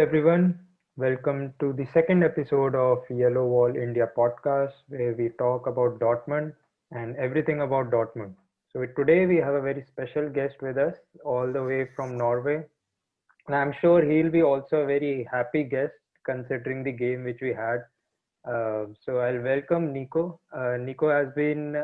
everyone. Welcome to the second episode of Yellow Wall India podcast, where we talk about Dortmund and everything about Dortmund. So, today we have a very special guest with us, all the way from Norway. And I'm sure he'll be also a very happy guest considering the game which we had. So, I'll welcome Nico. Nico has been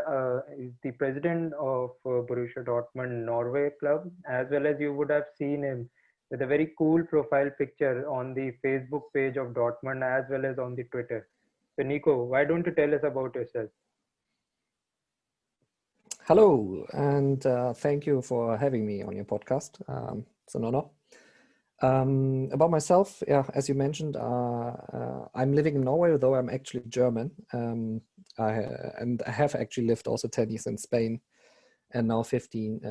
is the president of Borussia Dortmund Norway club, as well as you would have seen him with a very cool profile picture on the Facebook page of Dortmund as well as on the Twitter. So, Nico, why don't you tell us about yourself? Hello, and thank you for having me on your podcast. It's an honor. About myself, yeah, as you mentioned, I'm living in Norway, though I'm actually German. And I have actually lived also 10 years in Spain, and now 14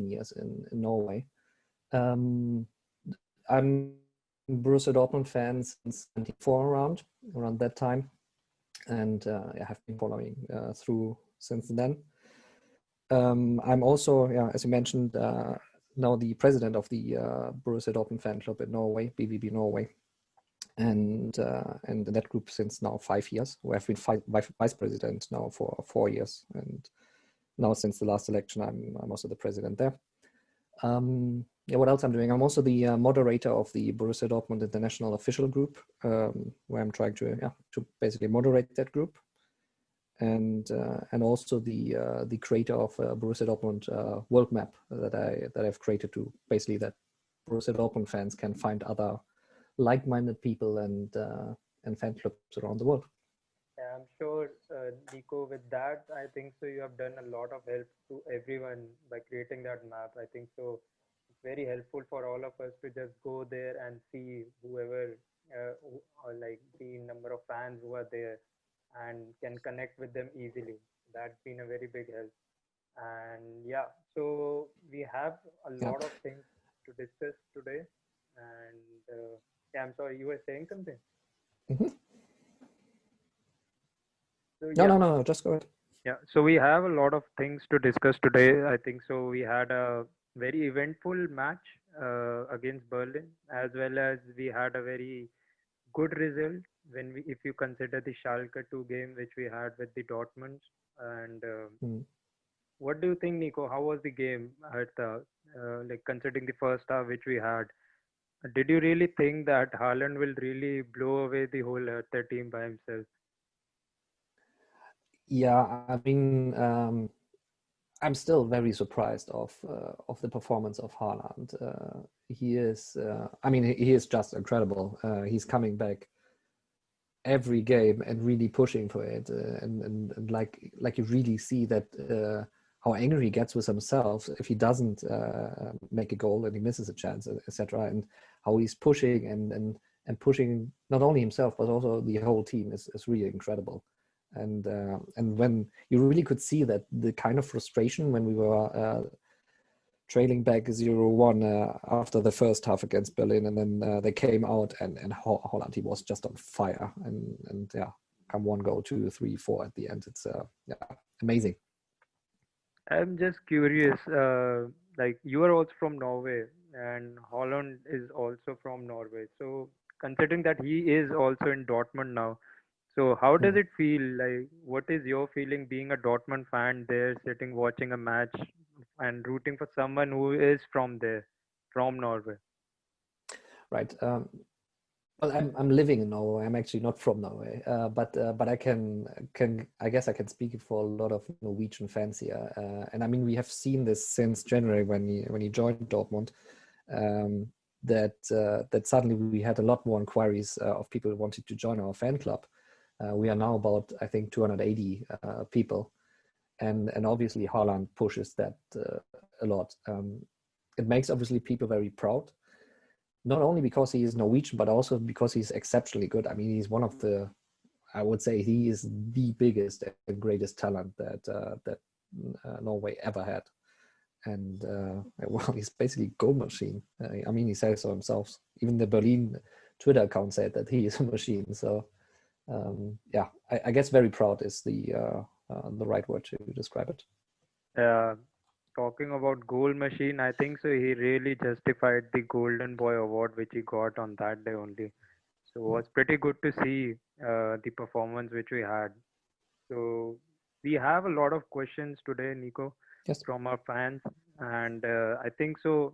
years in Norway. I'm Borussia Dortmund fan since 94 around that time, and I have been following through since then. I'm also, as you mentioned, now the president of the Borussia Dortmund Fanclub in Norway, BVB Norway, and in that group since now 5 years. We have been vice president now for 4 years, and now since the last election, I'm also the president there. What else I'm doing? I'm also the moderator of the Borussia Dortmund International Official Group, where I'm trying to basically moderate that group. And also the creator of Borussia Dortmund World Map that I've created to basically that Borussia Dortmund fans can find other like-minded people and fan clubs around the world. Yeah, I'm sure, Nico, with that, I think so you have done a lot of help to everyone by creating that map. I think so it's very helpful for all of us to just go there and see whoever, or like the number of fans who are there and can connect with them easily. That's been a very big help. And yeah, so we have a Yeah. lot of things to discuss today. And yeah, I'm sorry, you were saying something. Mm-hmm. So No, yeah, no, just go ahead. yeah. So we have a lot of things to discuss today. I think so. We had a very eventful match against Berlin, as well as we had a very good result when we, if you consider the Schalke 2 game which we had with the Dortmund. And Mm. what do you think, Nico? How was the game at the like considering the first half which we had? Did you really think that Haaland will really blow away the whole Hertha team by himself? Yeah, I mean, I'm still very surprised of the performance of Haaland. He is, I mean, he is just incredible. He's coming back every game and really pushing for it, and like you really see that how angry he gets with himself if he doesn't make a goal and he misses a chance, etc. And how he's pushing and pushing not only himself but also the whole team is really incredible. And when you really could see that the kind of frustration when we were trailing back 0-1 after the first half against Berlin, and then they came out and Holland, he was just on fire, and yeah, come one goal, 2, 3, 4 at the end. It's amazing. I'm just curious, like you are also from Norway and Holland is also from Norway. So considering that he is also in Dortmund now, so how does Mm. it feel? Like what is your feeling being a Dortmund fan there, sitting watching a match and rooting for someone who is from there, from Norway? Right. Well, I'm living in Norway. I'm actually not from Norway, but I can I guess I can speak for a lot of Norwegian fans here. And I mean, we have seen this since January when he joined Dortmund. That suddenly we had a lot more inquiries of people who wanted to join our fan club. We are now about, I think, 280 people, and obviously Haaland pushes that a lot. It makes obviously people very proud, not only because he is Norwegian, but also because he's exceptionally good. I mean, he's one of the, I would say he is the biggest and greatest talent that Norway ever had. And well, he's basically a goal machine. I mean, he says so himself. Even the Berlin Twitter account said that he is a machine. So yeah, I guess very proud is the right word to describe it. Uh, talking about goal machine, I think so. He really justified the Golden Boy award which he got on that day only. So it was pretty good to see the performance which we had. So we have a lot of questions today, Nico, Yes. from our fans, and I think so.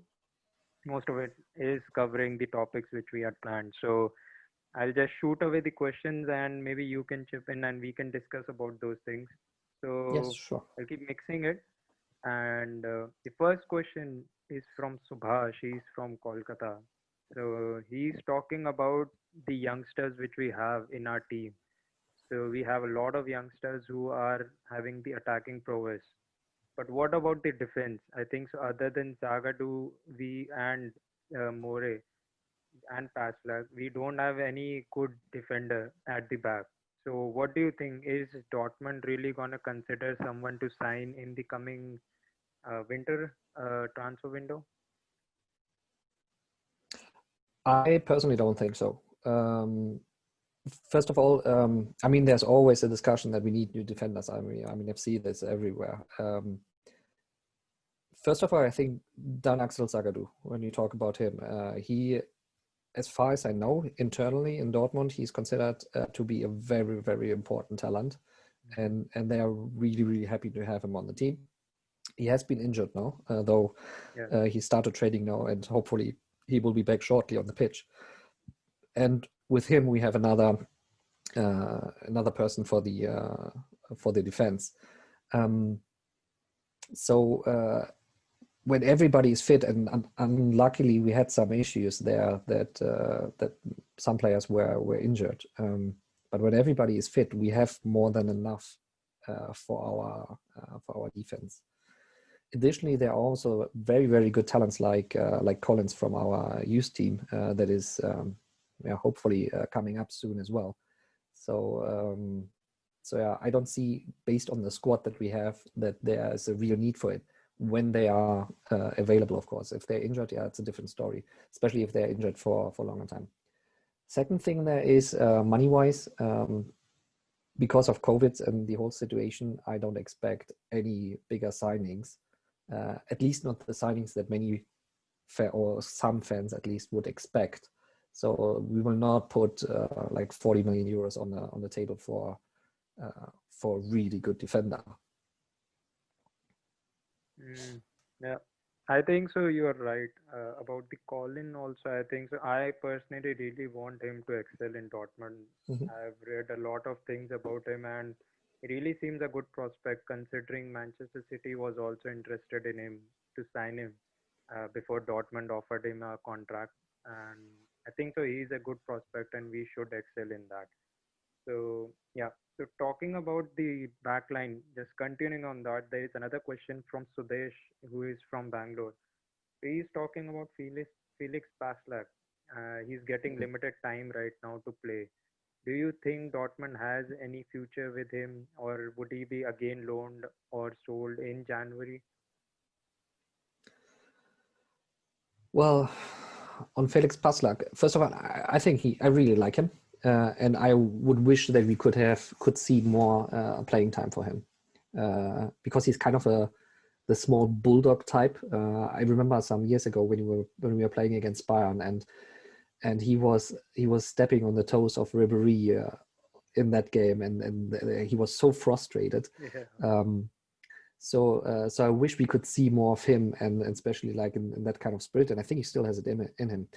Most of it is covering the topics which we had planned. So I'll just shoot away the questions, and maybe you can chip in, and we can discuss about those things. Yes, So sure. I'll keep mixing it. And the first question is from Subhash. He's from Kolkata. So he's talking about the youngsters which we have in our team. So we have a lot of youngsters who are having the attacking prowess. But what about the defense? I think so. Other than Zagadou, we and More and Passlag, we don't have any good defender at the back. So what do you think? Is Dortmund really gonna consider someone to sign in the coming winter transfer window? I personally don't think so. First of all, I mean, there's always a discussion that we need new defenders. I've seen this everywhere. First of all, I think Dan Axel Zagadou, when you talk about him, he, as far as I know, internally in Dortmund, he's considered to be a very, very important talent. And they are really, really happy to have him on the team. He has been injured now, though Yeah. he started training now, and hopefully he will be back shortly on the pitch. And with him, we have another person for the defense. So when everybody is fit, and unluckily we had some issues there that some players were injured. But when everybody is fit, we have more than enough for our defense. Additionally, there are also very, very good talents like Collins from our youth team that is hopefully coming up soon as well. So yeah, I don't see, based on the squad that we have, that there is a real need for it when they are available. Of course, if they're injured, yeah, it's a different story, especially if they're injured for a longer time. Second thing there is money-wise. Because of COVID and the whole situation, I don't expect any bigger signings. At least not the signings that many or some fans at least would expect. So we will not put like 40 million euros on the table for a really good defender. Yeah, I think so. You're right about the Colin also. I think so. I personally really want him to excel in Dortmund. Mm-hmm. I've read a lot of things about him, and he really seems a good prospect considering Manchester City was also interested in him to sign him before Dortmund offered him a contract. And I think so. He's a good prospect, and we should excel in that. So yeah, so talking about the backline, just continuing on that, there is another question from Sudesh, who is from Bangalore. He's talking about Felix Passlack. He's getting limited time right now to play. Do you think Dortmund has any future with him, or would he be again loaned or sold in January? Well, on Felix Passlack, first of all, I think I really like him, and I would wish that we could see more playing time for him, because he's kind of the small bulldog type. I remember some years ago when we were playing against Bayern, and he was stepping on the toes of Ribéry in that game, and he was so frustrated. Yeah. So I wish we could see more of him, and especially like in that kind of spirit. And I think he still has it in him.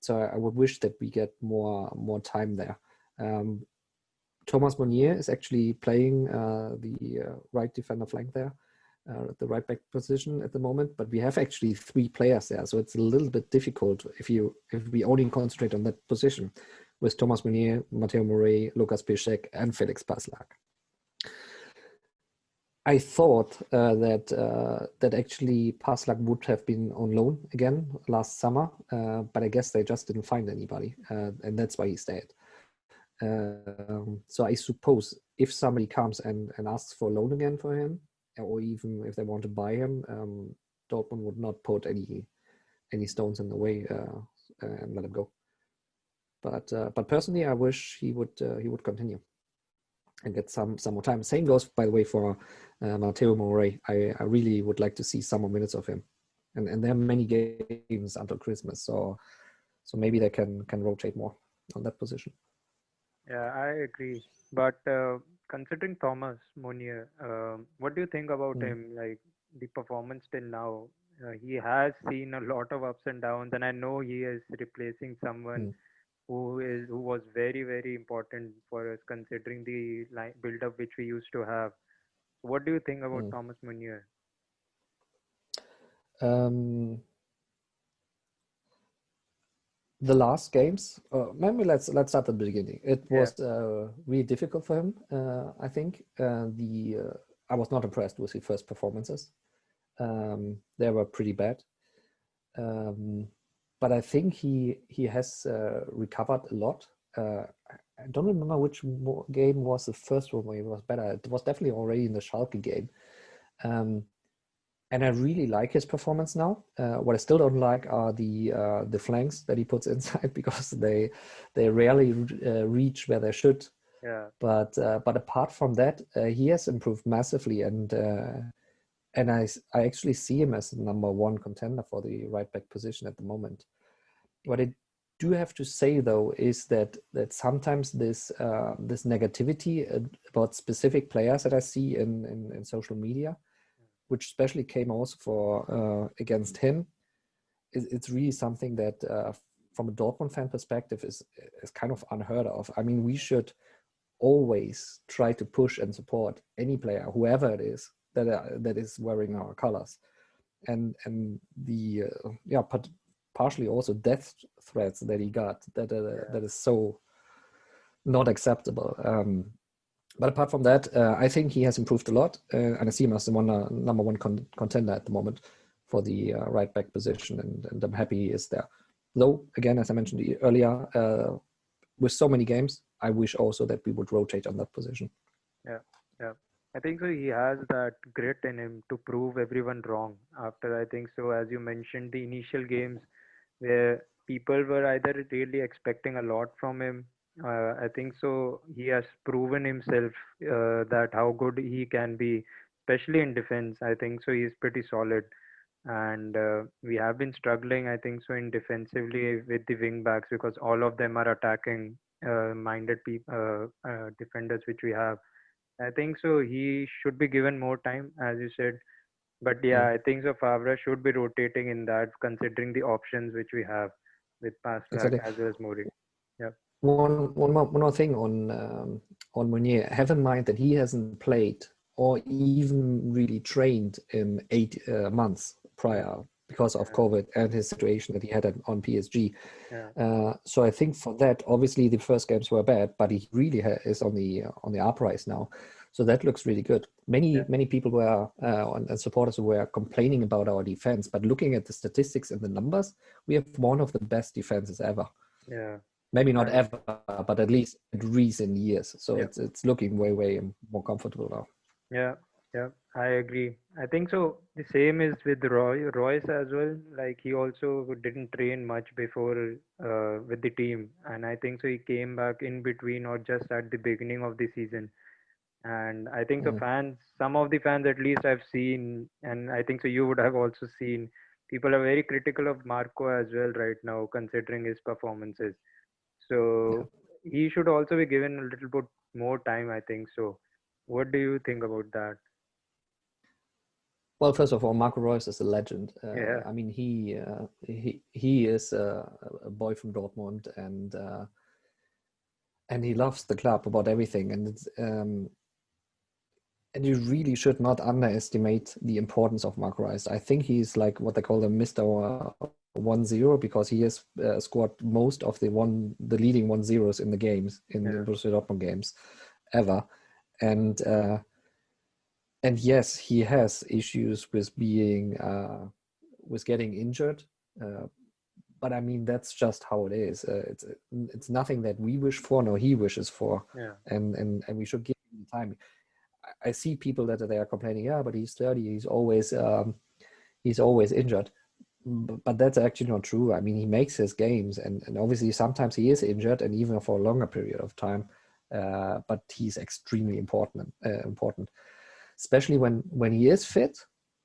So I would wish that we get more time there. Thomas Meunier is actually playing the right defender flank there, at the right back position at the moment. But we have actually 3 players there, so it's a little bit difficult if we only concentrate on that position with Thomas Meunier, Matteo Morey, Lukas Piszczek, and Felix Passlack. I thought that actually Passlack would have been on loan again last summer, but I guess they just didn't find anybody, and that's why he stayed. So I suppose if somebody comes and asks for a loan again for him, or even if they want to buy him, Dortmund would not put any stones in the way and let him go. But personally, I wish he would continue. and get some more time. Same goes, by the way, for Mateo Morey. I really would like to see some more minutes of him, and there are many games until Christmas, so maybe they can rotate more on that position. Yeah, I agree. But considering Thomas Meunier, what do you think about Mm, him? Like the performance till now, he has seen a lot of ups and downs, and I know he is replacing someone mm, who was very very important for us considering the build up which we used to have. What do you think about mm. Thomas Meunier? Um, the last games, maybe let's start at the beginning. It Yeah, was really difficult for him. I think I was not impressed with his first performances. They were pretty bad. Um, but I think he has recovered a lot. I don't remember which game was the first one where he was better. It was definitely already in the Schalke game. Um, and I really like his performance now. What I still don't like are the flanks that he puts inside because they rarely reach where they should. yeah, But apart from that, he has improved massively, and I actually see him as the number one contender for the right back position at the moment. What I do have to say though is that sometimes this negativity about specific players that I see in social media, which especially came also for against him, it's really something that from a Dortmund fan perspective is kind of unheard of. I mean, we should always try to push and support any player, whoever it is, that is wearing our colors, and the but partially also death threats that he got yeah, that is so not acceptable. But apart from that, I think he has improved a lot, and I see him as the number one contender at the moment for the right back position, and I'm happy he is there. Though, again, as I mentioned earlier, with so many games, I wish also that we would rotate on that position. yeah, yeah. I think so. He has that grit in him to prove everyone wrong. After I think so, as you mentioned, the initial games where people were either really expecting a lot from him. I think so. He has proven himself that how good he can be, especially in defense. I think so. He's pretty solid, and we have been struggling. I think so in defensively with the wing backs because all of them are attacking minded defenders which we have. I think so. He should be given more time, as you said. But yeah, Mm, I think so. Favre should be rotating in that, considering the options which we have with Paslak exactly. as well as Mori. Yeah, One more thing on Meunier. Have in mind that he hasn't played or even really trained in 8 months mm, prior because of yeah, COVID and his situation that he had on PSG. yeah, So I think for that, obviously the first games were bad, but he really is on the uprise now. So that looks really good. yeah, Many people were and supporters were complaining about our defense, but looking at the statistics and the numbers, we have one of the best defenses ever. yeah. Maybe not I, ever, but at least in recent years. So yeah. it's looking way more comfortable now. Yeah, yeah, I agree. I think so. The same is with Royce as well. Like he also didn't train much before with the team, and I think so. He came back in between or just at the beginning of the season. And I think the Mm, fans, some of the fans at least I've seen, and I think so you would have also seen, people are very critical of Marco as well right now, considering his performances. yeah. So he should also be given a little bit more time, I think so. What do you think about that? Well, first of all, Marco Reus is a legend. Yeah, I mean, he is a boy from Dortmund, and he loves the club about everything. And you really should not underestimate the importance of Marco Reus. I think he's like what they call the Mister 1-0 because he has scored most of the leading 1-0s in the games in yeah, Borussia Dortmund games ever, and yes, he has issues with being with getting injured. Uh, but I mean, that's just how it is. It's nothing that we wish for, nor he wishes for, yeah, and we should give him time. I see people that they are complaining, yeah, but he's 30, he's always injured. But that's actually not true. I mean, he makes his games, and obviously sometimes he is injured, and even for a longer period of time. but he's extremely important, especially when he is fit.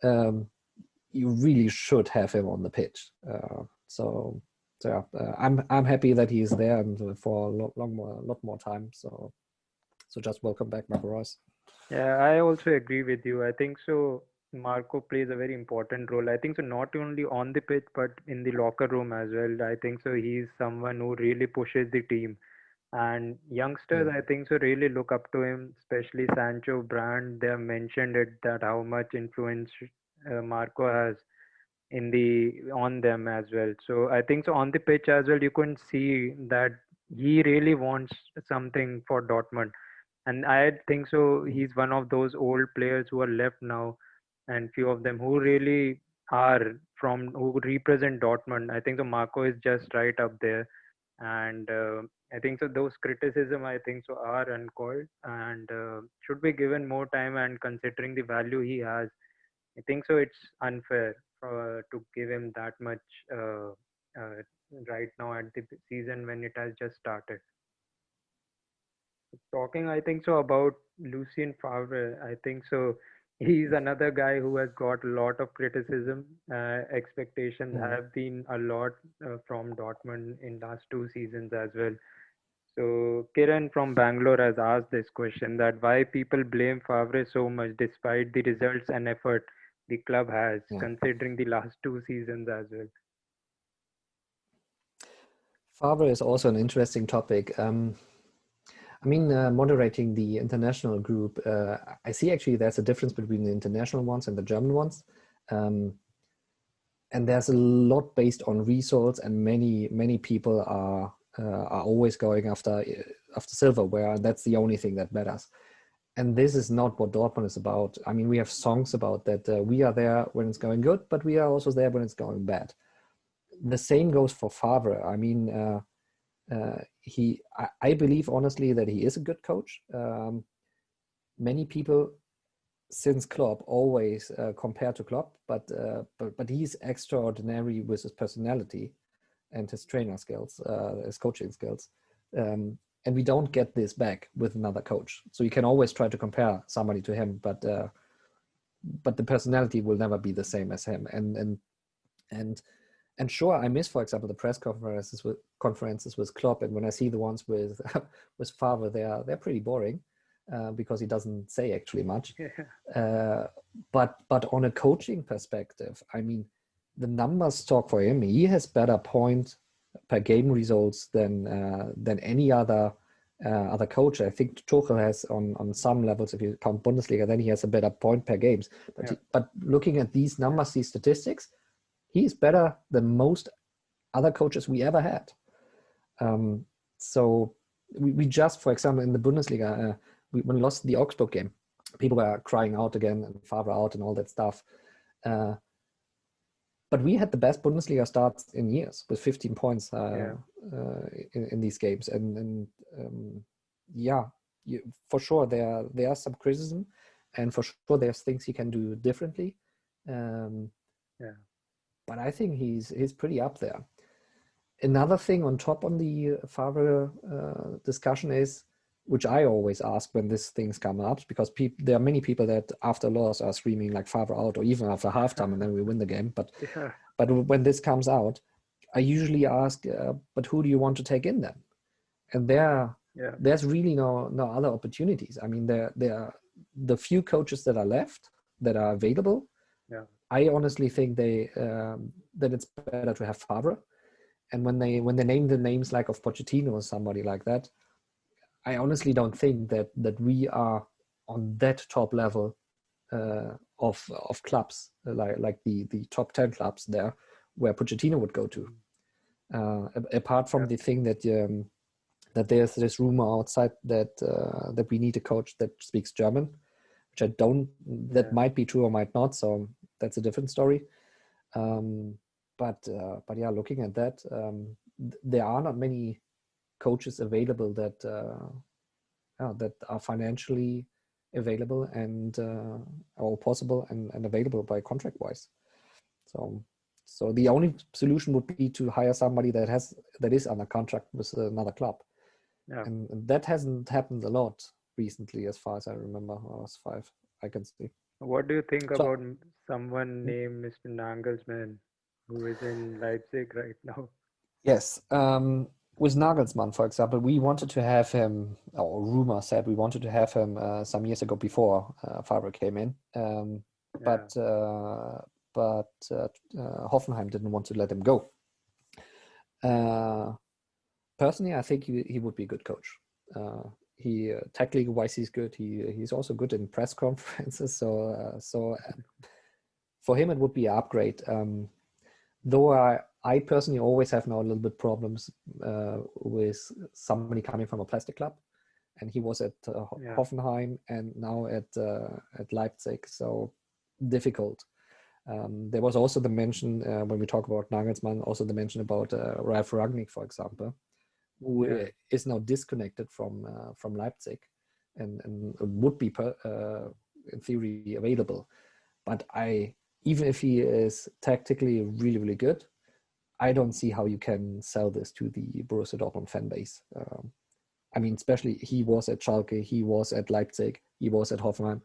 You really should have him on the pitch. I'm happy that he's there and for a lot more time. So just welcome back, Marco Reus. Yeah, I also agree with you. I think so. Marco plays a very important role. I think so, not only on the pitch but in the locker room as well. I think so. He's someone who really pushes the team, and youngsters, I think so, really look up to him. Especially Sancho, Brand. They have mentioned it that how much influence Marco has in the on them as well. So I think so on the pitch as well, you couldn't see that he really wants something for Dortmund. And I think so. He's one of those old players who are left now, and few of them who really are from who represent Dortmund. I think the Marco is just right up there, and I think so. Those criticism I think so are uncalled and should be given more time. And considering the value he has, I think so. It's unfair to give him that much uh, right now at the season when it has just started. Talking, I think so about Lucien Favre. I think so. He's another guy who has got a lot of criticism. Expectations have been a lot from Dortmund in last two seasons as well. So Kiran from Bangalore has asked this question that why people blame Favre so much despite the results and effort the club has, considering the last two seasons as well. Favre is also an interesting topic. Moderating the international group, I see actually there's a difference between the international ones and the German ones. And there's a lot based on results, and many people are always going after silverware, and that's the only thing that matters. And this is not what Dortmund is about. I mean, we have songs about that. We are there when it's going good, but we are also there when it's going bad. The same goes for Favre. I mean, I believe honestly that he is a good coach. Many people since Klopp always compare to Klopp, but he's extraordinary with his personality and his trainer skills, his coaching skills. And we don't get this back with another coach. So you can always try to compare somebody to him, but the personality will never be the same as him. And sure, I miss, for example, the press conferences with Klopp, and when I see the ones with with Favre, they're pretty boring because he doesn't say actually much. But on a coaching perspective, I mean, the numbers talk for him. He has better point per game results than any other coach. I think Tuchel has on some levels, if you count Bundesliga, then he has a better point per games. But looking at these numbers, these statistics, he's better than most other coaches we ever had. So we just, for example, in the Bundesliga, when we lost the Augsburg game, people were crying out again and Favre out and all that stuff. But we had the best Bundesliga starts in years with 15 points in these games. For sure there are some criticism, and for sure there's things he can do differently. But I think he's pretty up there. Another thing on top on the Favre discussion is, which I always ask when these things come up, because there are many people that after loss are screaming like Favre out, or even after halftime, and then we win the game. But when this comes out, I usually ask, but who do you want to take in then? And there's really no other opportunities. I mean, there are the few coaches that are left that are available. I honestly think that it's better to have Favre. And when they name the names like of Pochettino or somebody like that, I honestly don't think that we are on that top level of clubs like the top 10 clubs there where Pochettino would go to. Apart from the thing that there's this rumor outside that we need a coach that speaks German, which I don't. That might be true or might not. So that's a different story. But yeah, looking at that, there are not many coaches available that are financially available and or possible and available by contract wise. So the only solution would be to hire somebody that is under contract with another club. Yeah. and that hasn't happened a lot recently, as far as I remember. Or as far as I can see. What do you think So about someone named Mr. Nagelsmann, who is in Leipzig right now? yes, with Nagelsmann, for example, we wanted to have him, or rumor said we wanted to have him some years ago before Favre came in, Yeah, but Hoffenheim didn't want to let him go. Personally, I think he would be a good coach. He technically wise, he's good. He's also good in press conferences. So for him, it would be an upgrade. Though I personally always have now a little bit problems with somebody coming from a plastic club, and he was at yeah, Hoffenheim and now at Leipzig. So difficult. There was also the mention when we talk about Nagelsmann, also the mention about Ralf Rangnick, for example, who yeah, is now disconnected from Leipzig, and would be in theory available. But even if he is tactically really really good, I don't see how you can sell this to the Borussia Dortmund fan base. I mean, especially he was at Schalke, he was at Leipzig, he was at Hoffenheim,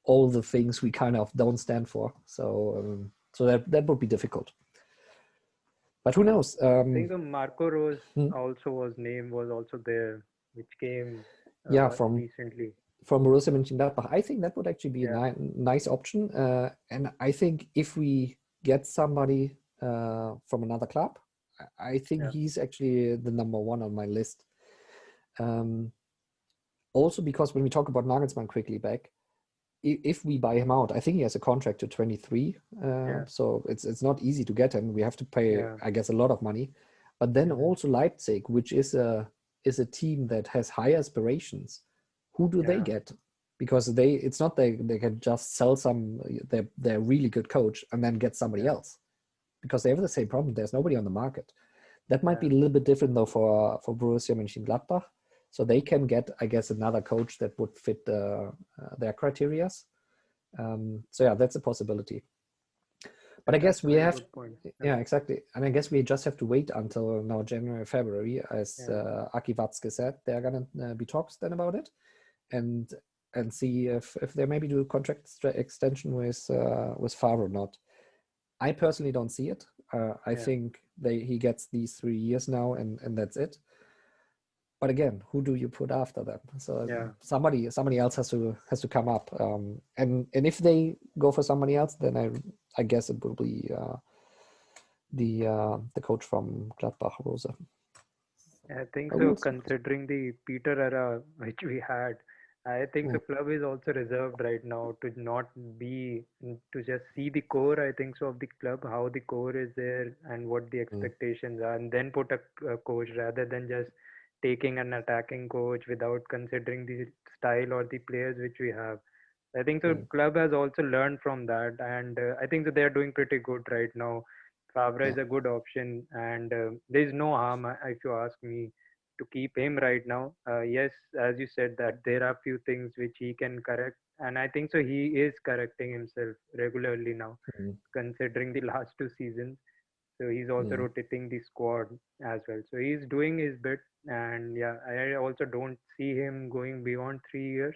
all the things we kind of don't stand for. So that would be difficult. But who knows? I think Marco Rose Hmm? also was also there, which came Yeah, from recently. Borussia Mönchengladbach. I think that would actually be a Yeah, nice option. And I think if we get somebody from another club, I think yeah, he's actually the number one on my list. Um, Also because when we talk about Nagelsmann quickly back, if we buy him out, I think he has a contract to 23. yeah, So it's not easy to get him. We have to pay, yeah, I guess, a lot of money. But then mhm, also Leipzig, which is a team that has high aspirations. Who do they yeah, get? Because it's not they can just sell their really good coach and then get somebody yeah, else, because they have the same problem. There's nobody on the market. That might be yeah, a little bit different though for Borussia Mönchengladbach. So they can get, I guess, another coach that would fit their criteria. So yeah, that's a possibility. But I guess that's a we very have, good point. Yeah, yeah, exactly. And I guess we just have to wait until now January, February, as yeah, Aki Watzke said. There are gonna be talks then about it, and see if they maybe do a contract extension with Favre or not. I personally don't see it. I yeah, think he gets these 3 years now, and that's it. But again, who do you put after them? So yeah. somebody else has to come up. And if they go for somebody else, then I guess it will be the coach from Gladbach, Rose. I think But so. we'll see. Considering the Peter era which we had, I think Mm, the club is also reserved right now to not be to just see the core. I think so of the club, how the core is there and what the mm, expectations are, and then put a coach rather than just taking an attacking coach without considering the style or the players which we have. I think the mm, club has also learned from that, and I think that they are doing pretty good right now. Favre yeah. is a good option, and there is no harm, if you ask me, to keep him right now. Yes, as you said, that there are few things which he can correct, and I think so. He is correcting himself regularly now, Mm, considering the last 2 seasons. So he's also mm, rotating the squad as well. So he's doing his bit, and yeah, I also don't see him going beyond 3 years.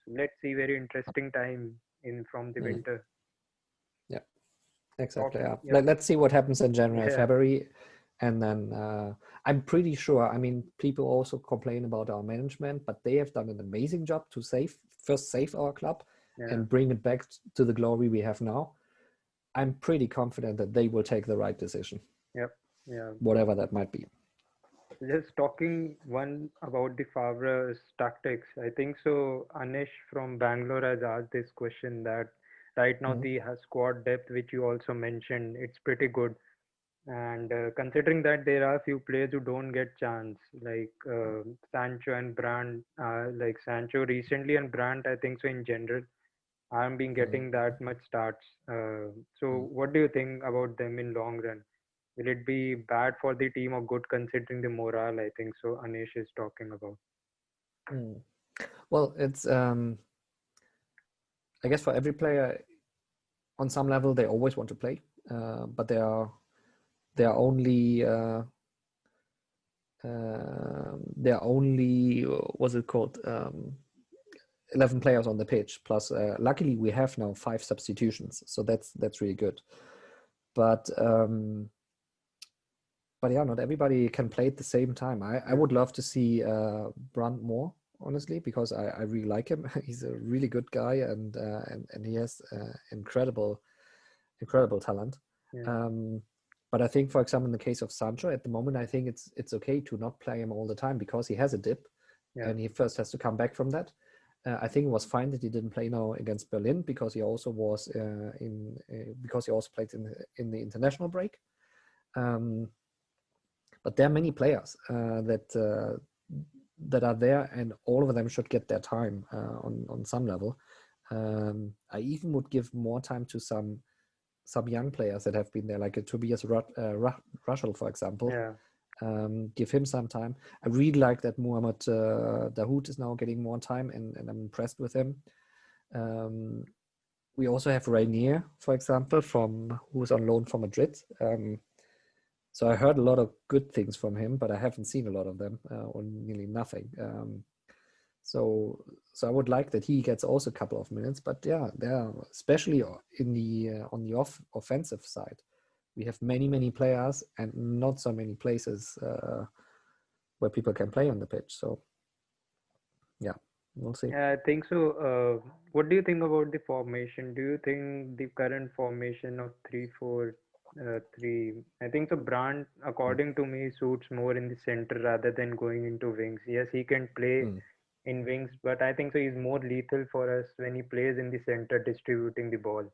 So let's see, very interesting time in from the mm. winter. Yeah, exactly. Talking, Yeah. yeah, Let's see what happens in January, yeah, February. And then I'm pretty sure, I mean, people also complain about our management, but they have done an amazing job to save our club yeah, and bring it back to the glory we have now. I'm pretty confident that they will take the right decision, yep, yeah. whatever that might be. Just talking one about the Favre's tactics. I think so. Anish from Bangalore has asked this question that right now Mhm. the squad depth, which you also mentioned, it's pretty good. And considering that there are few players who don't get chance, like Sancho and Brandt, like Sancho recently and Brandt, I think so in general, haven't been Mhm. getting that much starts. So what do you think about them in long run? Will it be bad for the team or good considering the morale? I think so. Anish is talking about. Mhm. Well, it's I guess for every player on some level they always want to play, but they are only there are only, what's it called, 11 players on the pitch. Plus, luckily we have now 5 substitutions, so that's really good. But yeah, not everybody can play at the same time. I would love to see Brandt more, honestly, because I really like him. He's a really good guy, and he has incredible talent. Yeah. But I think, for example, in the case of Sancho, at the moment, I think it's okay to not play him all the time because he has a dip, Yeah. and he first has to come back from that. I think it was fine that he didn't play now against Berlin because he also was because he also played in the international break. But there are many players that are there, and all of them should get their time on some level. I even would give more time to some young players that have been there, like a Tobias Ruschel, for example. Yeah. Give him some time. I really like that Mohamed Dahoud is now getting more time, and I'm impressed with him. We also have Rainier, for example, who is on loan from Madrid. So I heard a lot of good things from him, but I haven't seen a lot of them, or nearly nothing. So I would like that he gets also a couple of minutes. But yeah, there, especially in the on the offensive side, we have many players and not so many places where people can play on the pitch. So yeah, we'll see. Yeah, I think so. What do you think about the formation? Do you think the current formation of 3-4-3? I think so. Brandt, according to me, suits more in the center rather than going into wings. Yes, he can play Mm. in wings, but I think so. He's more lethal for us when he plays in the center, distributing the ball.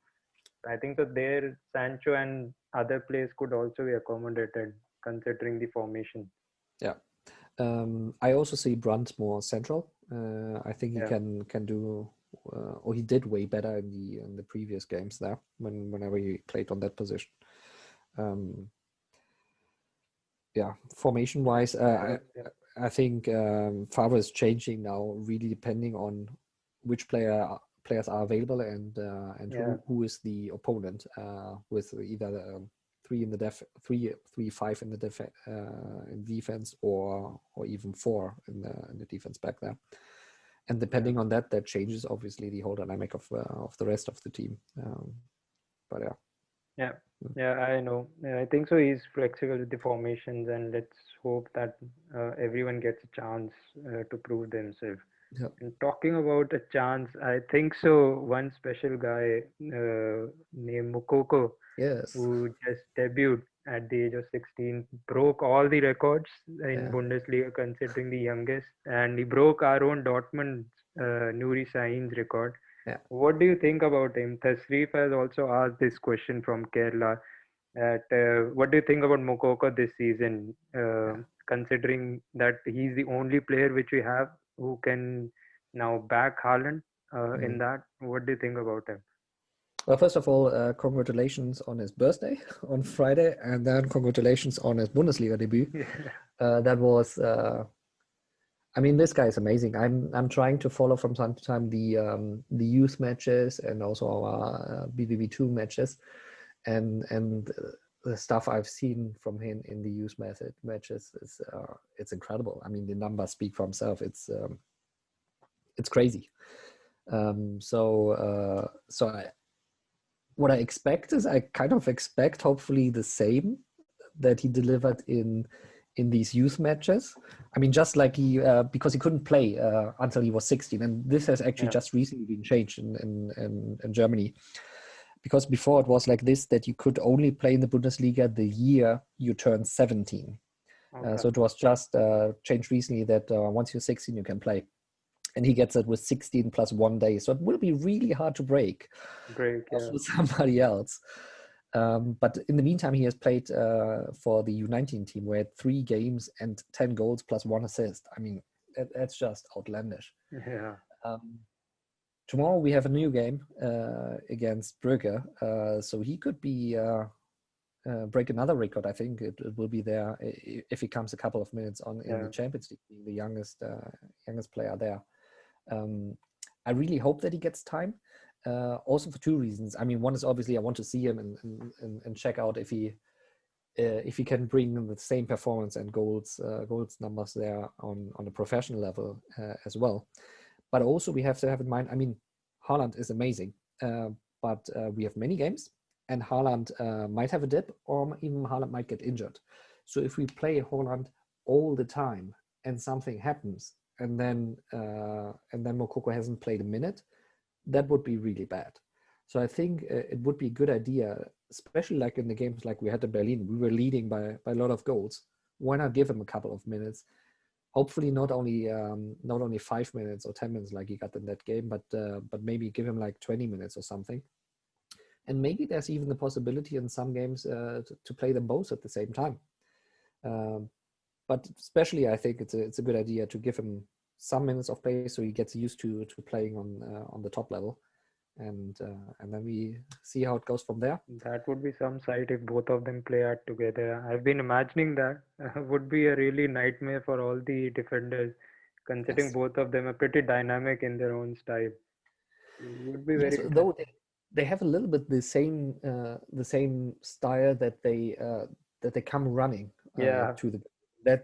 I think so. There, Sancho and other players could also be accommodated considering the formation. Yeah. I also see Brandt more central. I think he Yeah, can do, or he did way better in the previous games there whenever he played on that position. Yeah, formation wise, yeah, yeah, I think Favre is changing now, really depending on which players are available and yeah, who is the opponent, with either 3-5 in the in defense, or even 4 in the defense back there. And yeah. depending on that changes obviously the whole dynamic of the rest of the team. But yeah. Yeah, yeah, I know. Yeah, I think so. He's flexible with the formations, and let's hope that everyone gets a chance to prove themselves. Yeah. And talking about a chance, I think so. One special guy named Moukoko, Yes. who just debuted at the age of 16, broke all the records in Yeah. Bundesliga, considering the youngest, and he broke our own Dortmund Nuri Sahin's record. Yeah. What do you think about him? Tasrif has also asked this question from Kerala. That what do you think about Moukoko this season? Yeah. Considering that he's the only player which we have who can now back Haaland in Mm. that. What do you think about him? Well, first of all, congratulations on his birthday on Friday, and then congratulations on his Bundesliga debut. That was, I mean, this guy is amazing. I'm trying to follow from time to time the youth matches and also our BVB2 matches, and the stuff I've seen from him in the youth matches is it's incredible. I mean, the numbers speak for himself. It's crazy. So what I expect is I kind of expect hopefully the same that he delivered in these youth matches. I mean, just like he because he couldn't play until he was 16, and this has actually Yeah. just recently been changed in Germany, because before it was like this, that you could only play in the Bundesliga the year you turned 17. Okay. So it was just changed recently that once you're 16 you can play, and he gets it with 16 plus 1 day. So it will be really hard to break Break. Yeah. with somebody else. But in the meantime, he has played for the U19 team, where he had 3 games and 10 goals plus 1 assist. I mean, that's just outlandish. Yeah. Tomorrow we have a new game against Brugge, so he could be break another record. I think it will be there if he comes a couple of minutes on in the Yeah. Champions League, being the youngest player there. I really hope that he gets time. Also for 2 reasons. I mean, one is obviously I want to see him and check out if if he can bring the same performance and goals numbers there on a professional level as well. But also we have to have in mind, I mean, Haaland is amazing, but we have many games, and Haaland might have a dip, or even Haaland might get injured. So if we play Haaland all the time and something happens, and then Moukoko hasn't played a minute, that would be really bad. So I think it would be a good idea, especially like in the games like we had in Berlin, we were leading by a lot of goals. Why not give him a couple of minutes? Hopefully not only 5 minutes or 10 minutes like he got in that game, but maybe give him like 20 minutes or something. And maybe there's even the possibility in some games to play them both at the same time. But especially I think it's a good idea to give him some minutes of play so he gets used to playing on the top level. And then we see how it goes from there. That would be some sight if both of them play out together. I've been imagining that would be a really nightmare for all the defenders, considering Yes. both of them are pretty dynamic in their own style. Would be very Yes, though interesting. they have a little bit the same style that they come running Yeah, to the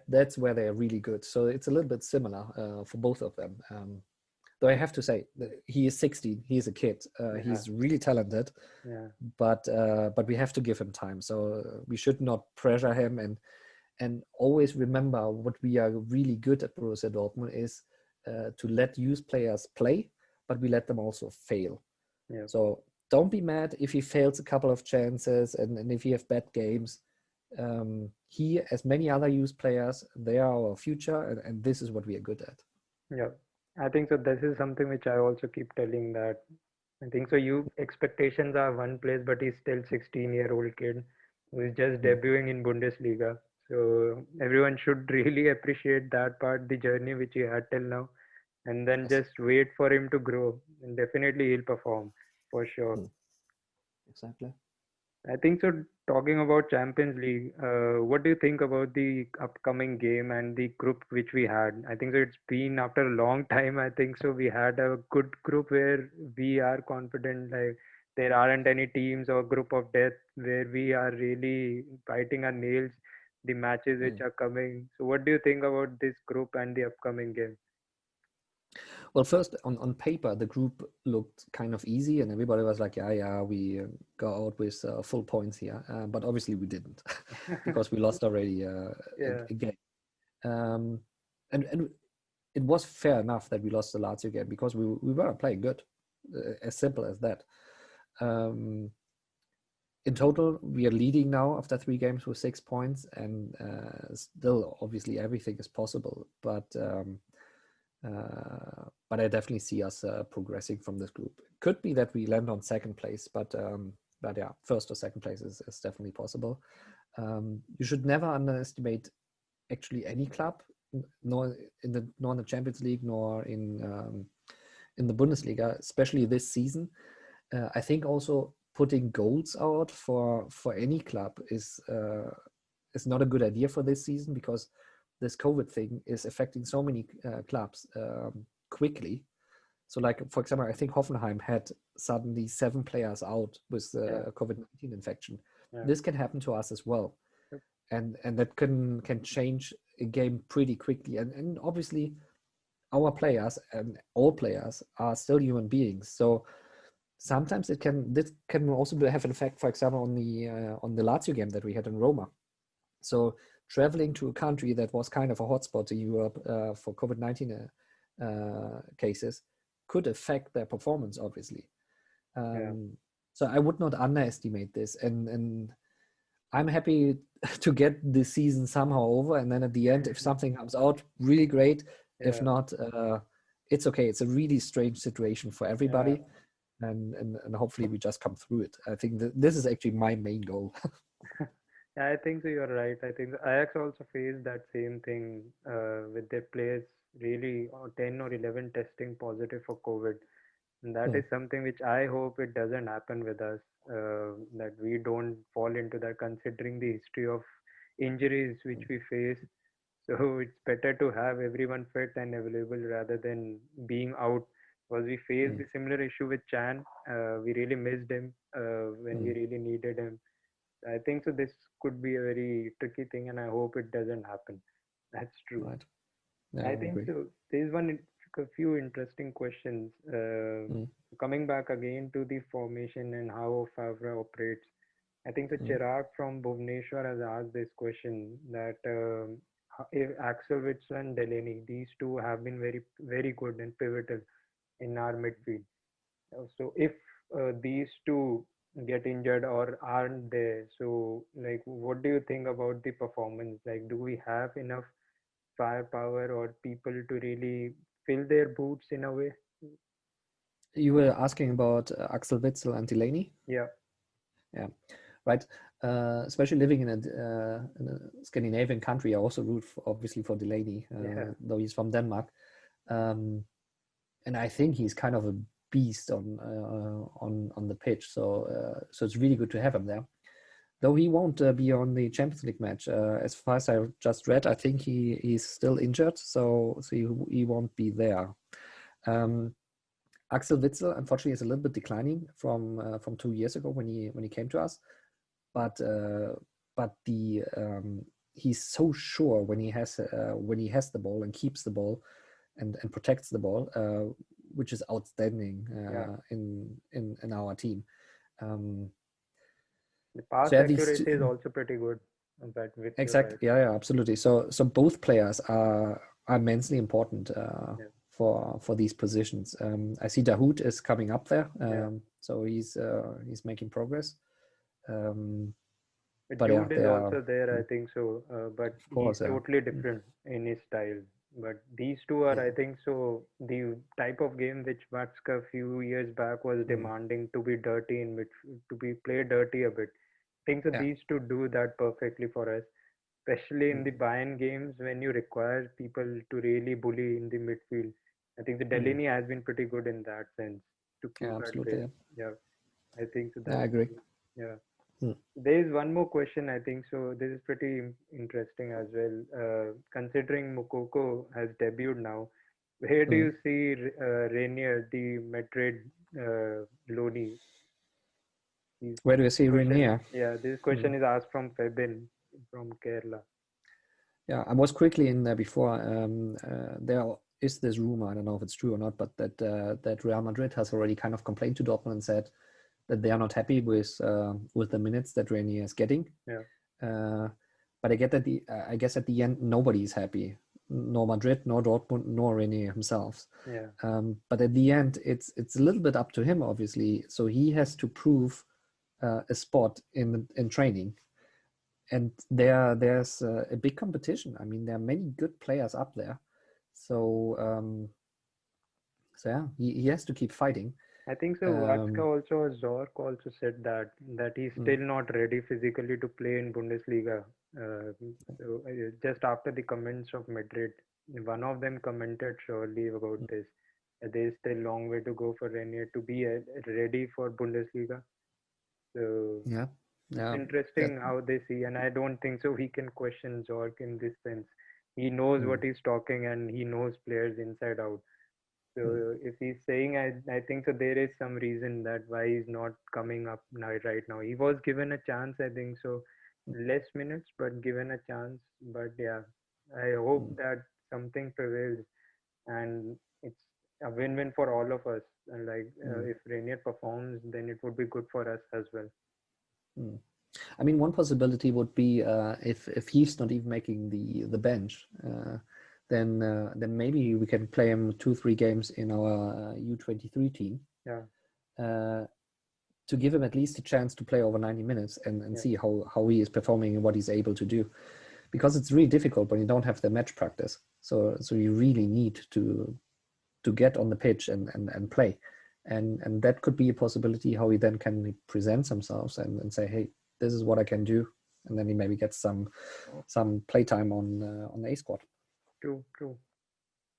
that's where they are really good. So it's a little bit similar for both of them. Though I have to say, he is 16. He is a kid. yeah, He's really talented, yeah, but we have to give him time. So we should not pressure him, and always remember what we are really good at Borussia Dortmund is to let youth players play, but we let them also fail. yeah. So don't be mad if he fails a couple of chances and if he have bad games. He, as many other youth players, they are our future, and this is what we are good at. Yeah, I think so. This is something which I also keep telling that I think so. You expectations are one place, but he's still 16-year-old kid who is just Mm. debuting in Bundesliga. So everyone should really appreciate that part, the journey which he had till now, and then Yes. just wait for him to grow. And definitely he'll perform for sure. Mm. Exactly. I think so. Talking about Champions League, what do you think about the upcoming game and the group which we had? I think so. It's been after a long time. I think so. We had a good group where we are confident. Like there aren't any teams or group of death where we are really biting our nails. The matches which Mm. are coming. So, what do you think about this group and the upcoming game? Well, first on paper, the group looked kind of easy, and everybody was like, "Yeah, we go out with full points here." But obviously, we didn't because we lost already Yeah, a game. Um, and it was fair enough that we lost the Lazio game because we were playing good, as simple as that. Um, in total, we are leading now after 3 games with 6 points, and still, obviously, everything is possible. But I definitely see us progressing from this group. It could be that we land on second place, but yeah, first or second place is definitely possible. You should never underestimate actually any club, nor in the Champions League, nor in the Bundesliga, especially this season. I think also putting goals out for any club is not a good idea for this season because this COVID thing is affecting so many clubs quickly. So, like for example, I think Hoffenheim had suddenly 7 players out with yeah, COVID-19 infection. yeah. This can happen to us as well, Yep. and that can change a game pretty quickly. And obviously, our players and all players are still human beings. So sometimes this can also have an effect, for example, on the Lazio game that we had in Roma. So traveling to a country that was kind of a hotspot in Europe for COVID-19 cases could affect their performance, obviously. Yeah. So I would not underestimate this, and I'm happy to get this season somehow over, and then at the end, if something comes out, really great. If Yeah, not, it's okay. It's a really strange situation for yeah. everybody, and hopefully we just come through it. I think that this is actually my main goal. Yeah, I think so. You're right. I think Ajax also faced that same thing with their players really 10 or 11 testing positive for COVID. And that Hmm, is something which I hope it doesn't happen with us, that we don't fall into that considering the history of injuries which hmm, we face. So it's better to have everyone fit and available rather than being out. Because we faced hmm, the similar issue with Chan. We really missed him when we hmm. really needed him. I think so. This could be a very tricky thing, and I hope it doesn't happen. That's true. Right. Yeah, I I think agree. so. There's a few interesting questions. Mm, Coming back again to the formation and how Favre operates. I think the mm. Chirag from Bhubaneswar has asked this question that if Axel Witsel and Delaney, these two have been very good and pivotal in our midfield. So if these two get injured or aren't there, so like what do you think about the performance? Like, do we have enough firepower or people to really fill their boots in a way? You were asking about Axel Witsel and Delaney? Yeah, Yeah, right. Especially living in a Scandinavian country, I also root for, obviously for Delaney, yeah, though he's from Denmark. Um, and I think he's kind of a beast on the pitch. So it's really good to have him there. Though he won't be on the Champions League match. As far as I just read, I think he's still injured, so he won't be there. Um, Axel Witsel, unfortunately, is a little bit declining from 2 years ago when he came to us, but the he's so sure when he has the ball and keeps the ball and protects the ball, which is outstanding yeah. in our team. Um, The pass so yeah, accuracy is also pretty good. But with your exactly, right, yeah, absolutely. So both players are immensely important yeah, for these positions. I see Dahoud is coming up there, yeah. so he's making progress. Um, But but yeah, Jude is they are, also there, I think so. But of he's course, yeah. totally different in his style. But these two are, I Yeah. think so, the type of game which Vatska a few years back was Mm. demanding to be dirty in mid, to be played dirty a bit. I think so. Yeah. These two do that perfectly for us, especially in Mm. the Bayern games when you require people to really bully in the midfield. I think the Mm. Delaney has been pretty good in that sense to Yeah, keep at absolutely. bay. Yeah. Yeah, I think so. Yeah, I That's agree. yeah. Mm. There is one more question, I think so. This is pretty interesting as well. Considering Moukoko has debuted now, where do Mm. you see Rainier, the Madrid loanee? Where do you This see question, Renier? yeah, this Mm. question is asked from Febin from Kerala. Yeah, I was quickly in there before. There is this rumor, I don't know if it's true or not, but that Real Madrid has already kind of complained to Dortmund and said that they are not happy with the minutes that Renier is getting. Yeah, Uh, but I guess at the end nobody is happy, nor Madrid, nor Dortmund, nor Renier himself. yeah. But at the end, it's a little bit up to him, obviously. So he has to prove a spot in training, and there's a big competition. I mean, there are many good players up there. So yeah, he has to keep fighting. I think so. Vatska Um, also, Zorc also said that he's mm, still not ready physically to play in Bundesliga. Just after the comments of Madrid, one of them commented surely about mm, this. There's still long way to go for Renier to be ready for Bundesliga. So yeah, it's yeah, that. interesting how they see, and I don't think so. We can question Zorc in this sense. He knows Mm, what he's talking, and he knows players inside out. mm, So if he's saying, I think so, there is some reason that why he's not coming up now right now. He was given a chance, I think so, mm, less minutes, but given a chance. But yeah, I hope mm, that something prevails and it's a win-win for all of us. And like mm, if Rainier performs, then it would be good for us as well. mm. I mean, one possibility would be if he's not even making the bench, then maybe we can play him 2-3 games in our U23 team Yeah, uh, to give him at least a chance to play over 90 minutes and yeah, see how he is performing and what he's able to do, because it's really difficult when you don't have the match practice. So you really need to get on the pitch and play, and that could be a possibility how he then can present himself and say, hey, this is what I can do, and then he maybe gets some playtime on the A squad. true, true.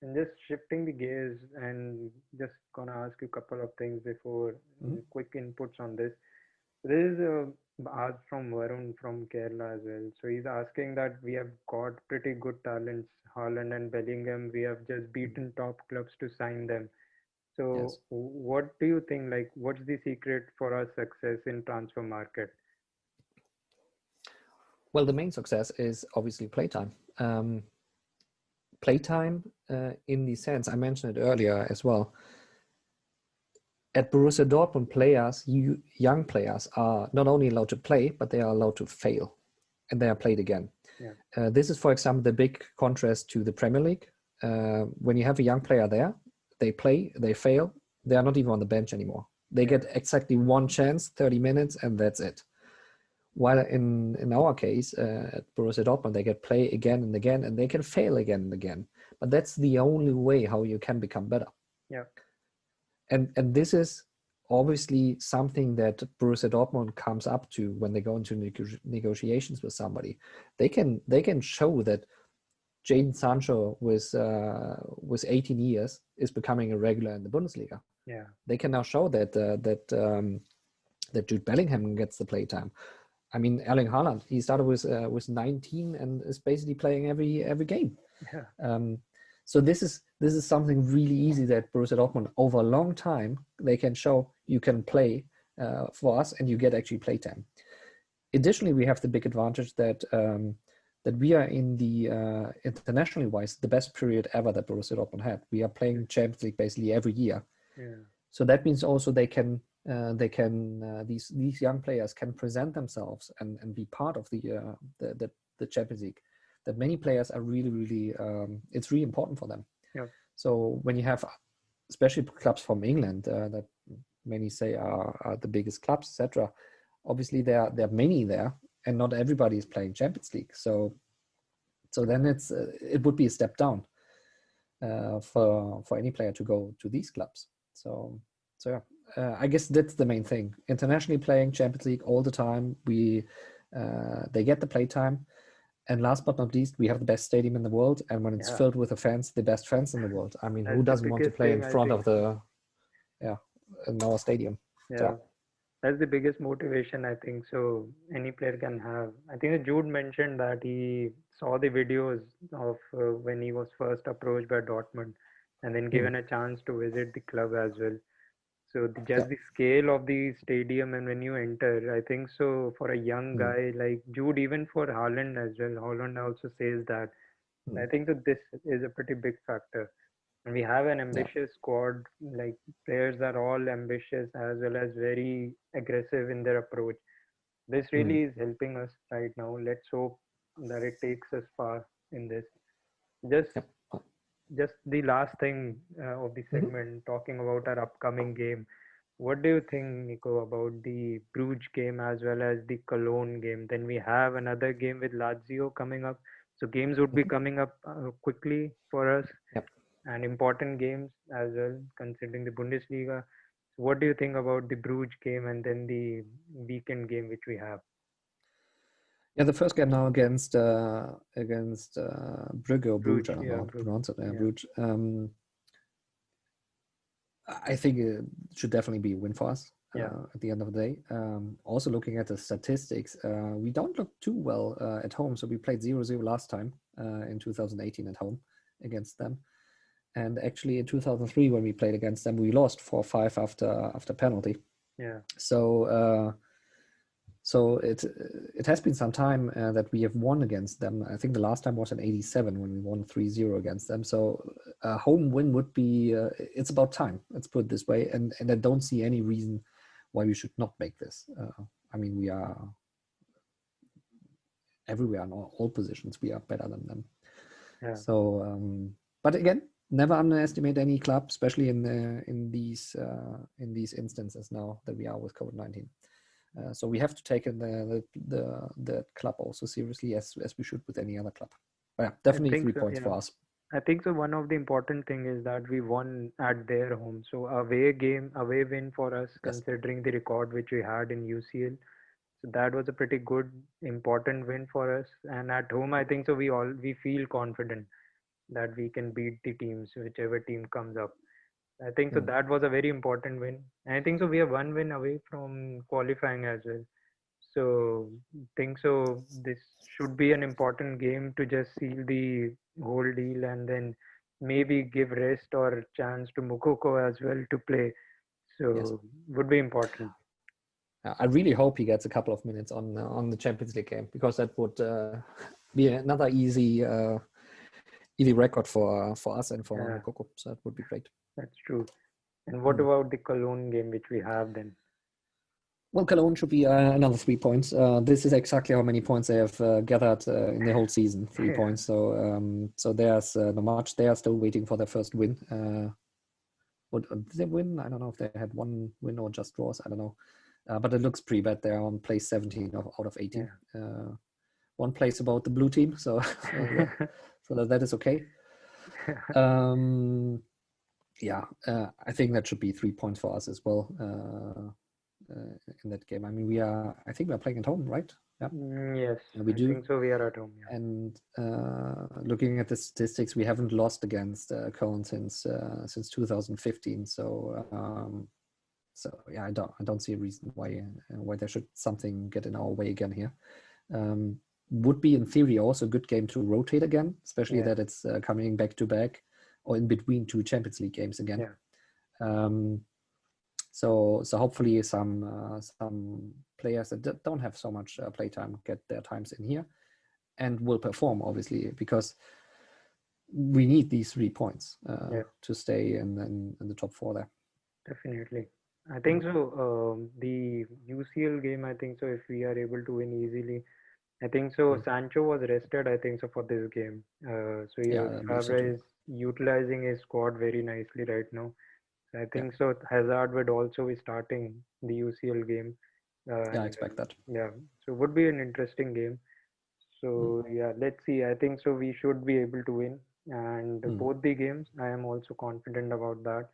And just shifting the gears and just gonna ask you a couple of things before Mhm. quick inputs on this. There is a ask from Varun from Kerala as well. So he's asking that we have got pretty good talents, Haaland and Bellingham. We have just beaten top clubs to sign them. So Yes. what do you think? Like, what's the secret for our success in transfer market? Well, the main success is obviously playtime. Playtime in the sense, I mentioned it earlier as well. At Borussia Dortmund, young players are not only allowed to play, but they are allowed to fail, and they are played again. Yeah. This is, for example, the big contrast to the Premier League. When you have a young player there, they play, they fail, they are not even on the bench anymore. They get exactly one chance, 30 minutes, and that's it. While in our case, at Borussia Dortmund, they get play again and again, and they can fail again and again. But that's the only way how you can become better. Yeah. And this is obviously something that Borussia Dortmund comes up to when they go into negotiations with somebody. They can show that Jadon Sancho with 18 years is becoming a regular in the Bundesliga. Yeah. They can now show that that Jude Bellingham gets the playtime. I mean, Erling Haaland, he started with 19 and is basically playing every game. Yeah. So this is something really easy that Borussia Dortmund over a long time they can show you can play for us and you get actually playtime. Additionally, we have the big advantage that that we are in the internationally wise the best period ever that Borussia Dortmund had. We are playing Champions League basically every year. Yeah. So that means also these young players can present themselves and be part of the Champions League. That many players are really it's really important for them. Yeah. So when you have especially clubs from England that many say are the biggest clubs, etc. Obviously there are many there, and not everybody is playing Champions League. So then it would be a step down for any player to go to these clubs. So yeah, I guess that's the main thing. Internationally playing Champions League all the time, they get the playtime. And last but not least, we have the best stadium in the world, and when it's filled with the fans, the best fans in the world. I mean, who doesn't want to play in front of in our stadium? Yeah. So, That's the biggest motivation, I think. So any player can have. I think Jude mentioned that he saw the videos of when he was first approached by Dortmund, and then given a chance to visit the club as well. So just the scale of the stadium, and when you enter, I think so for a young guy like Jude, even for Haaland as well. Haaland also says that. I think that this is a pretty big factor. And we have an ambitious squad. Like players are all ambitious as well as very aggressive in their approach. This really is helping us right now. Let's hope that it takes us far in this. Just just the last thing of the segment, talking about our upcoming game. What do you think, Nico, about the Bruges game as well as the Cologne game? Then we have another game with Lazio coming up. So games would be coming up quickly for us, and important games as well, considering the Bundesliga. So what do you think about the Bruges game and then the weekend game which we have? yeah, the first game now against Brugge or Bruges, I don't know how to Bruges. pronounce it. Yeah. Bruges. I think it should definitely be a win for us at the end of the day. Also looking at the statistics, we don't look too well at home. So we played 0-0 last time in 2018 at home against them. And actually in 2003, when we played against them, we lost 4-5 after penalty. Yeah. So it has been some time that we have won against them. I think the last time was in '87 when we won 3-0 against them. So a home win would be, it's about time, let's put it this way. And I don't see any reason why we should not make this. I mean, we are everywhere in all positions. We are better than them. Yeah. So, but again, never underestimate any club, especially in these instances now that we are with COVID-19. So we have to take the club also seriously as we should with any other club. But yeah, definitely 3 points for us. I think so. One of the important thing is that we won at their home. So away win for us, considering the record which we had in UCL. So that was a pretty good, important win for us. And at home, I think so. We feel confident that we can beat the teams, whichever team comes up. I think so. That was a very important win. And I think so. We are one win away from qualifying as well. So think so. This should be an important game to just seal the whole deal, and then maybe give rest or chance to Moukoko as well to play. So would be important. I really hope he gets a couple of minutes on the Champions League game, because that would be another easy record for us and for Yeah, Moukoko. So that would be great. that's true. And what about the Cologne game which we have then? Well, Cologne should be another 3 points. This is exactly how many points they have gathered in the whole season, 3 Yeah. points. So there's not much. They are still waiting for their first win. Did they win? I don't know if they had one win or just draws. I don't know. But it looks pretty bad. They're on place 17 out of 18. One place above the blue team. So that is okay. I think that should be 3 points for us as well in that game. I mean, I think we're playing at home, right? Yeah. Yes, we I do. think so. We are at home. Yeah. And looking at the statistics, we haven't lost against Köln since 2015. I don't see a reason why there should something get in our way again here. Would be in theory also a good game to rotate again, especially that it's coming back to back or in between 2 Champions League games again. Yeah. So hopefully some players that don't have so much playtime get their times in here and will perform, obviously, because we need these 3 points to stay in the top 4 there. Definitely. I think so. The UCL game, I think so, if we are able to win easily, I think so. Sancho was rested, I think so, for this game. Favre is utilizing his squad very nicely right now. So I think so. Hazard would also be starting the UCL game. I expect that. Yeah, so it would be an interesting game. So let's see. I think so. We should be able to win, and both the games, I am also confident about that.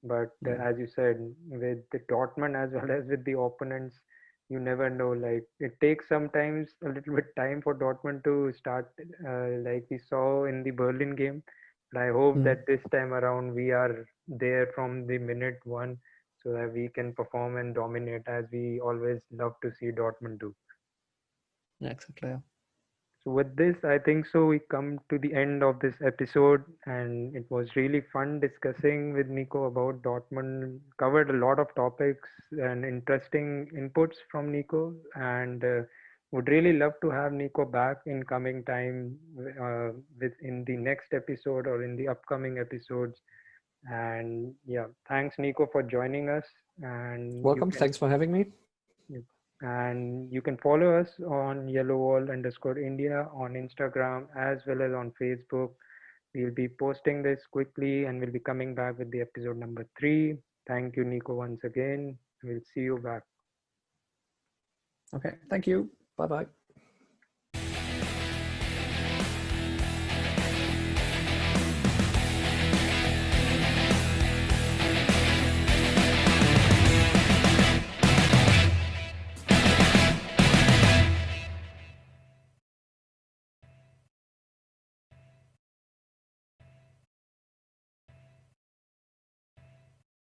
But as you said, with the Dortmund as well as with the opponents, you never know. Like it takes sometimes a little bit time for Dortmund to start, like we saw in the Berlin game. But I hope that this time around we are there from the minute one, so that we can perform and dominate as we always love to see Dortmund do. Yeah, exactly. Yeah. So with this, I think so we come to the end of this episode, and it was really fun discussing with Nico about Dortmund. Covered a lot of topics and interesting inputs from Nico, and would really love to have Nico back in coming time with in the next episode or in the upcoming episodes. And thanks Nico for joining us. And welcome. Thanks for having me. And you can follow us on yellowwall_India on Instagram as well as on Facebook. We'll be posting this quickly and we'll be coming back with the episode number 3. Thank you, Nico, once again. We'll see you back. Okay, thank you. Bye-bye.